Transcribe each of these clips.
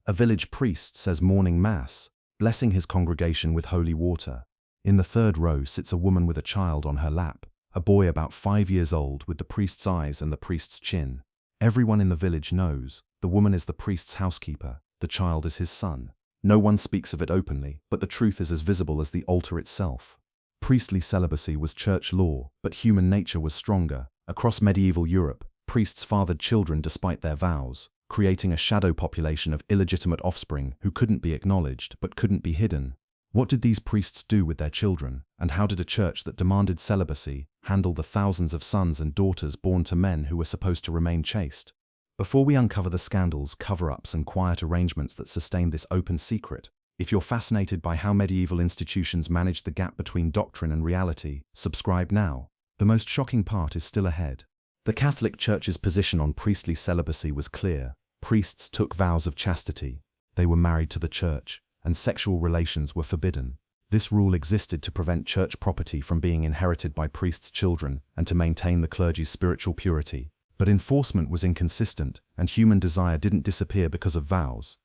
A village priest says morning mass, blessing his congregation with holy water. In the third row sits a woman with a child on her lap, a boy about 5 years old with the priest's eyes and the priest's chin. Everyone in the village knows the woman is the priest's housekeeper, the child is his son. No one speaks of it openly, but the truth is as visible as the altar itself. Priestly celibacy was church law, but human nature was stronger. Across medieval Europe, priests fathered children despite their vows, creating a shadow population of illegitimate offspring who couldn't be acknowledged but couldn't be hidden. What did these priests do with their children, and how did a church that demanded celibacy handle the thousands of sons and daughters born to men who were supposed to remain chaste? Before we uncover the scandals, cover-ups, and quiet arrangements that sustained this open secret, if you're fascinated by how medieval institutions managed the gap between doctrine and reality, subscribe now. The most shocking part is still ahead. The Catholic Church's position on priestly celibacy was clear. Priests took vows of chastity. They were married to the church, and sexual relations were forbidden. This rule existed to prevent church property from being inherited by priests' children and to maintain the clergy's spiritual purity. But enforcement was inconsistent, and human desire didn't disappear because of vows.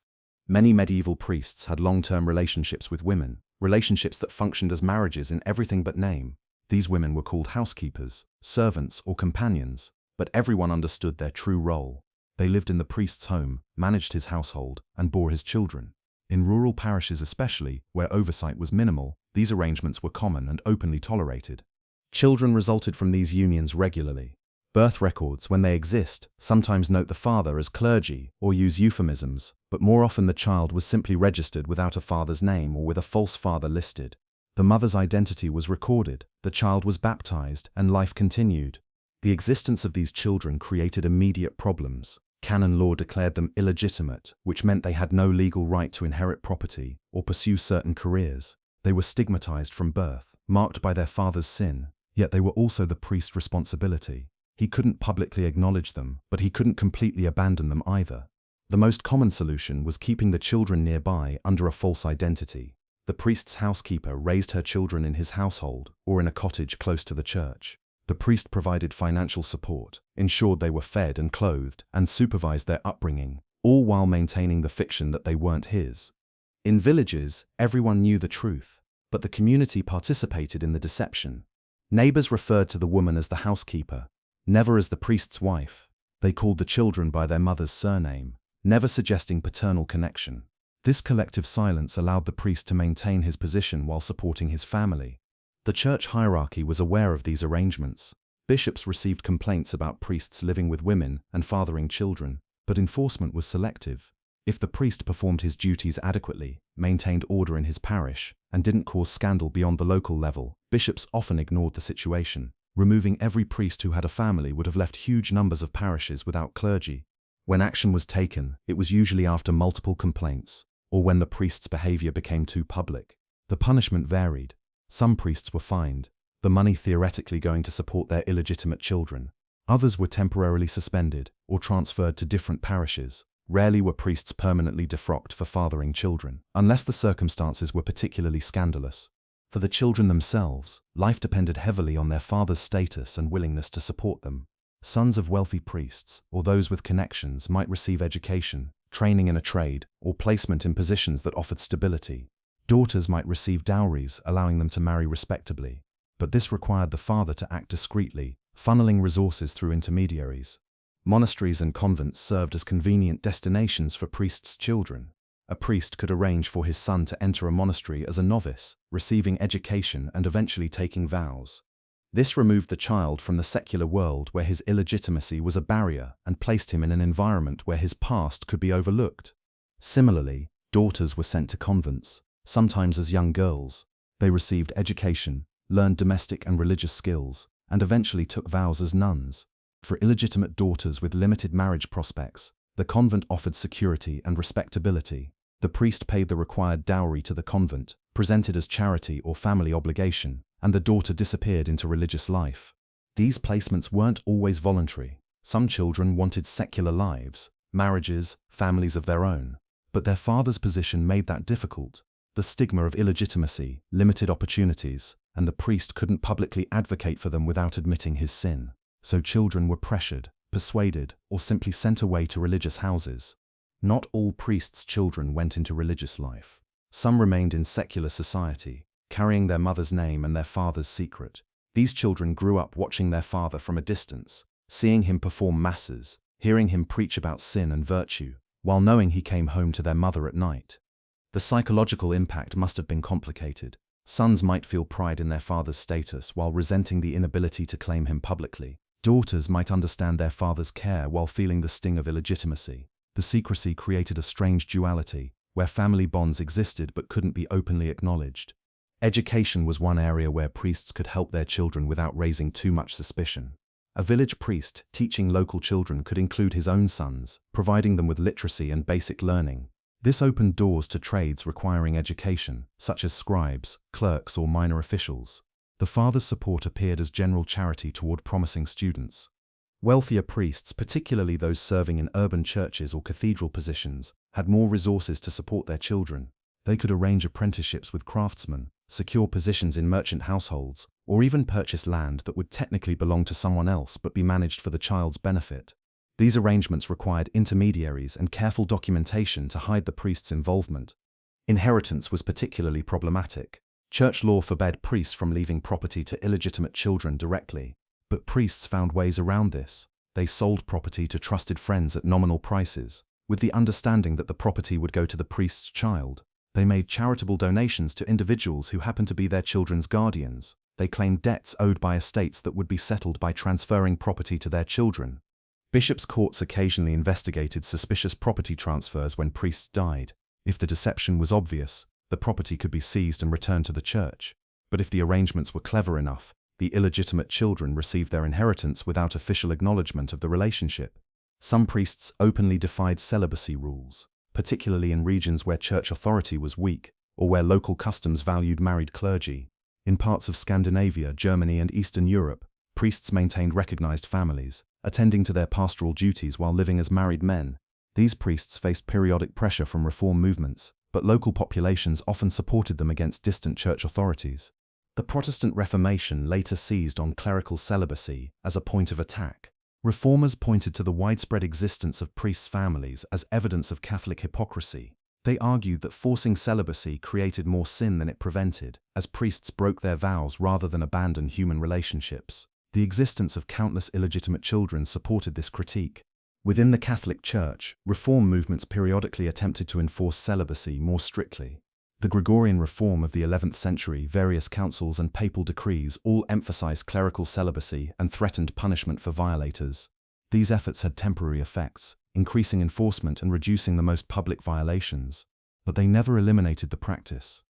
Many medieval priests had long-term relationships with women, relationships that functioned as marriages in everything but name. These women were called housekeepers, servants, or companions, but everyone understood their true role. They lived in the priest's home, managed his household, and bore his children. In rural parishes especially, where oversight was minimal, these arrangements were common and openly tolerated. Children resulted from these unions regularly. Birth records, when they exist, sometimes note the father as clergy or use euphemisms, but more often the child was simply registered without a father's name or with a false father listed. The mother's identity was recorded, the child was baptized, and life continued. The existence of these children created immediate problems. Canon law declared them illegitimate, which meant they had no legal right to inherit property or pursue certain careers. They were stigmatized from birth, marked by their father's sin, yet they were also the priest's responsibility. He couldn't publicly acknowledge them, but he couldn't completely abandon them either. The most common solution was keeping the children nearby under a false identity. The priest's housekeeper raised her children in his household or in a cottage close to the church. The priest provided financial support, ensured they were fed and clothed, and supervised their upbringing, all while maintaining the fiction that they weren't his. In villages, everyone knew the truth, but the community participated in the deception. Neighbors referred to the woman as the housekeeper, never as the priest's wife. They called the children by their mother's surname, never suggesting paternal connection. This collective silence allowed the priest to maintain his position while supporting his family. The church hierarchy was aware of these arrangements. Bishops received complaints about priests living with women and fathering children, but enforcement was selective. If the priest performed his duties adequately, maintained order in his parish, and didn't cause scandal beyond the local level, bishops often ignored the situation. Removing every priest who had a family would have left huge numbers of parishes without clergy. When action was taken, it was usually after multiple complaints, or when the priest's behavior became too public. The punishment varied. Some priests were fined, the money theoretically going to support their illegitimate children. Others were temporarily suspended or transferred to different parishes. Rarely were priests permanently defrocked for fathering children, unless the circumstances were particularly scandalous. For the children themselves, life depended heavily on their father's status and willingness to support them. Sons of wealthy priests, or those with connections, might receive education, training in a trade, or placement in positions that offered stability. Daughters might receive dowries, allowing them to marry respectably. But this required the father to act discreetly, funneling resources through intermediaries. Monasteries and convents served as convenient destinations for priests' children. A priest could arrange for his son to enter a monastery as a novice, receiving education and eventually taking vows. This removed the child from the secular world where his illegitimacy was a barrier and placed him in an environment where his past could be overlooked. Similarly, daughters were sent to convents, sometimes as young girls. They received education, learned domestic and religious skills, and eventually took vows as nuns. For illegitimate daughters with limited marriage prospects, the convent offered security and respectability. The priest paid the required dowry to the convent, presented as charity or family obligation, and the daughter disappeared into religious life. These placements weren't always voluntary. Some children wanted secular lives, marriages, families of their own. But their father's position made that difficult. The stigma of illegitimacy, limited opportunities, and the priest couldn't publicly advocate for them without admitting his sin. So children were pressured, persuaded, or simply sent away to religious houses. Not all priests' children went into religious life. Some remained in secular society, carrying their mother's name and their father's secret. These children grew up watching their father from a distance, seeing him perform masses, hearing him preach about sin and virtue, while knowing he came home to their mother at night. The psychological impact must have been complicated. Sons might feel pride in their father's status while resenting the inability to claim him publicly. Daughters might understand their father's care while feeling the sting of illegitimacy. The secrecy created a strange duality, where family bonds existed but couldn't be openly acknowledged. Education was one area where priests could help their children without raising too much suspicion. A village priest teaching local children could include his own sons, providing them with literacy and basic learning. This opened doors to trades requiring education, such as scribes, clerks, or minor officials. The father's support appeared as general charity toward promising students. Wealthier priests, particularly those serving in urban churches or cathedral positions, had more resources to support their children. They could arrange apprenticeships with craftsmen, secure positions in merchant households, or even purchase land that would technically belong to someone else but be managed for the child's benefit. These arrangements required intermediaries and careful documentation to hide the priest's involvement. Inheritance was particularly problematic. Church law forbade priests from leaving property to illegitimate children directly, but priests found ways around this. They sold property to trusted friends at nominal prices, with the understanding that the property would go to the priest's child. They made charitable donations to individuals who happened to be their children's guardians. They claimed debts owed by estates that would be settled by transferring property to their children. Bishops' courts occasionally investigated suspicious property transfers when priests died. If the deception was obvious, the property could be seized and returned to the church. But if the arrangements were clever enough, the illegitimate children received their inheritance without official acknowledgement of the relationship. Some priests openly defied celibacy rules, particularly in regions where church authority was weak or where local customs valued married clergy. In parts of Scandinavia, Germany, and Eastern Europe, priests maintained recognized families, attending to their pastoral duties while living as married men. These priests faced periodic pressure from reform movements, but local populations often supported them against distant church authorities. The Protestant Reformation later seized on clerical celibacy as a point of attack. Reformers pointed to the widespread existence of priests' families as evidence of Catholic hypocrisy. They argued that forcing celibacy created more sin than it prevented, as priests broke their vows rather than abandon human relationships. The existence of countless illegitimate children supported this critique. Within the Catholic Church, reform movements periodically attempted to enforce celibacy more strictly. The Gregorian reform of the 11th century, various councils and papal decrees all emphasized clerical celibacy and threatened punishment for violators. These efforts had temporary effects, increasing enforcement and reducing the most public violations, but they never eliminated the practice.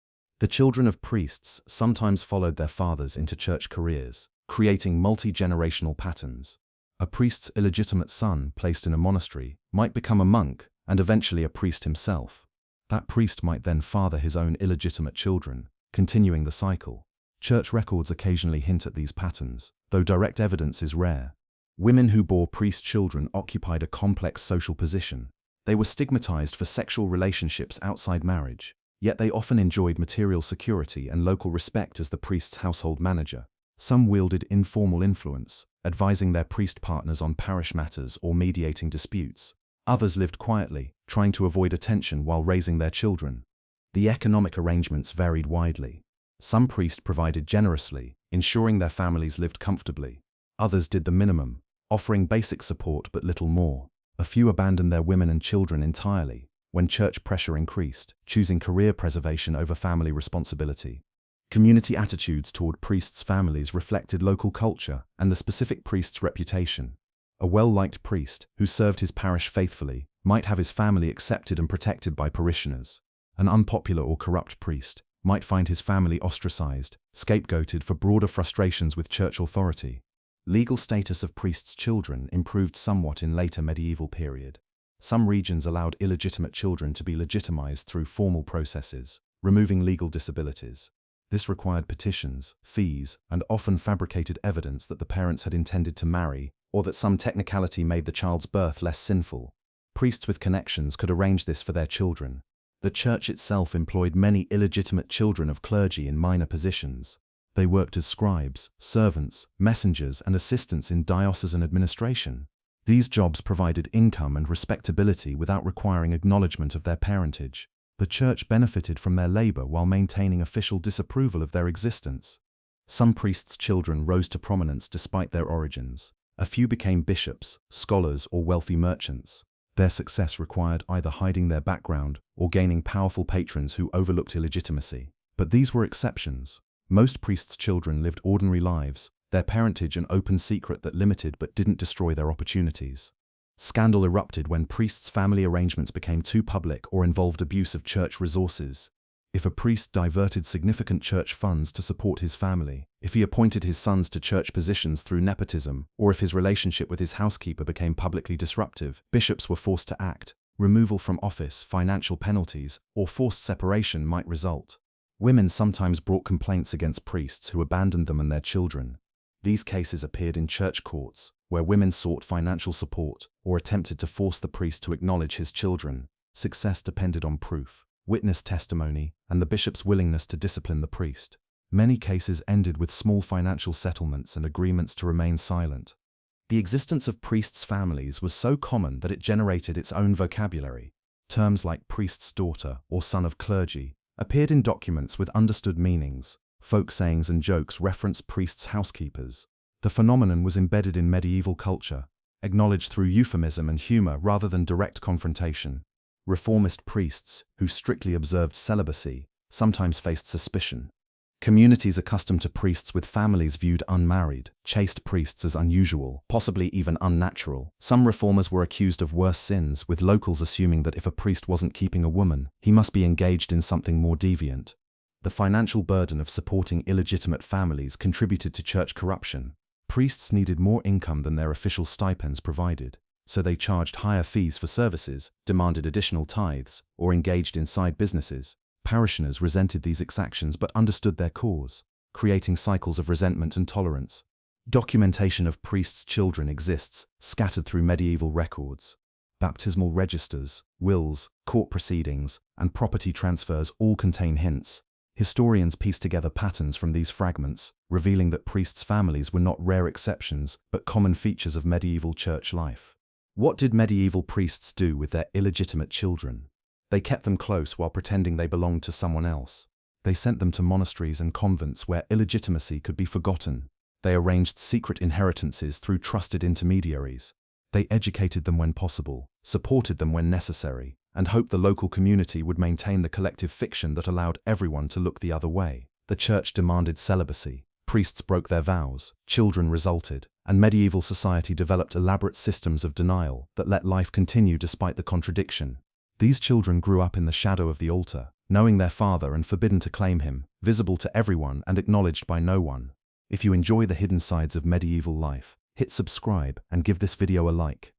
The children of priests sometimes followed their fathers into church careers, creating multi-generational patterns. A priest's illegitimate son placed in a monastery might become a monk and eventually a priest himself. That priest might then father his own illegitimate children, continuing the cycle. Church records occasionally hint at these patterns, though direct evidence is rare. Women who bore priest children occupied a complex social position. They were stigmatized for sexual relationships outside marriage, yet they often enjoyed material security and local respect as the priest's household manager. Some wielded informal influence, advising their priest partners on parish matters or mediating disputes. Others lived quietly, trying to avoid attention while raising their children. The economic arrangements varied widely. Some priests provided generously, ensuring their families lived comfortably. Others did the minimum, offering basic support but little more. A few abandoned their women and children entirely when church pressure increased, choosing career preservation over family responsibility. Community attitudes toward priests' families reflected local culture and the specific priest's reputation. A well-liked priest, who served his parish faithfully, might have his family accepted and protected by parishioners. An unpopular or corrupt priest might find his family ostracized, scapegoated for broader frustrations with church authority. Legal status of priests' children improved somewhat in later medieval period. Some regions allowed illegitimate children to be legitimized through formal processes, removing legal disabilities. This required petitions, fees, and often fabricated evidence that the parents had intended to marry, or that some technicality made the child's birth less sinful. Priests with connections could arrange this for their children. The church itself employed many illegitimate children of clergy in minor positions. They worked as scribes, servants, messengers, and assistants in diocesan administration. These jobs provided income and respectability without requiring acknowledgement of their parentage. The church benefited from their labor while maintaining official disapproval of their existence. Some priests' children rose to prominence despite their origins. A few became bishops, scholars, or wealthy merchants. Their success required either hiding their background or gaining powerful patrons who overlooked illegitimacy. But these were exceptions. Most priests' children lived ordinary lives, their parentage an open secret that limited but didn't destroy their opportunities. Scandal erupted when priests' family arrangements became too public or involved abuse of church resources. If a priest diverted significant church funds to support his family, if he appointed his sons to church positions through nepotism, or if his relationship with his housekeeper became publicly disruptive, bishops were forced to act. Removal from office, financial penalties, or forced separation might result. Women sometimes brought complaints against priests who abandoned them and their children. These cases appeared in church courts, where women sought financial support or attempted to force the priest to acknowledge his children. Success depended on proof, witness testimony, and the bishop's willingness to discipline the priest. Many cases ended with small financial settlements and agreements to remain silent. The existence of priests' families was so common that it generated its own vocabulary. Terms like priest's daughter or son of clergy appeared in documents with understood meanings. Folk sayings and jokes referenced priests' housekeepers. The phenomenon was embedded in medieval culture, acknowledged through euphemism and humor rather than direct confrontation. Reformist priests, who strictly observed celibacy, sometimes faced suspicion. Communities accustomed to priests with families viewed unmarried, chaste priests as unusual, possibly even unnatural. Some reformers were accused of worse sins, with locals assuming that if a priest wasn't keeping a woman, he must be engaged in something more deviant. The financial burden of supporting illegitimate families contributed to church corruption. Priests needed more income than their official stipends provided, so they charged higher fees for services, demanded additional tithes, or engaged in side businesses. Parishioners resented these exactions but understood their cause, creating cycles of resentment and tolerance. Documentation of priests' children exists, scattered through medieval records. Baptismal registers, wills, court proceedings, and property transfers all contain hints. Historians piece together patterns from these fragments, revealing that priests' families were not rare exceptions, but common features of medieval church life. What did medieval priests do with their illegitimate children? They kept them close while pretending they belonged to someone else. They sent them to monasteries and convents where illegitimacy could be forgotten. They arranged secret inheritances through trusted intermediaries. They educated them when possible, supported them when necessary, and hoped the local community would maintain the collective fiction that allowed everyone to look the other way. The church demanded celibacy. Priests broke their vows, children resulted, and medieval society developed elaborate systems of denial that let life continue despite the contradiction. These children grew up in the shadow of the altar, knowing their father and forbidden to claim him, visible to everyone and acknowledged by no one. If you enjoy the hidden sides of medieval life, hit subscribe and give this video a like.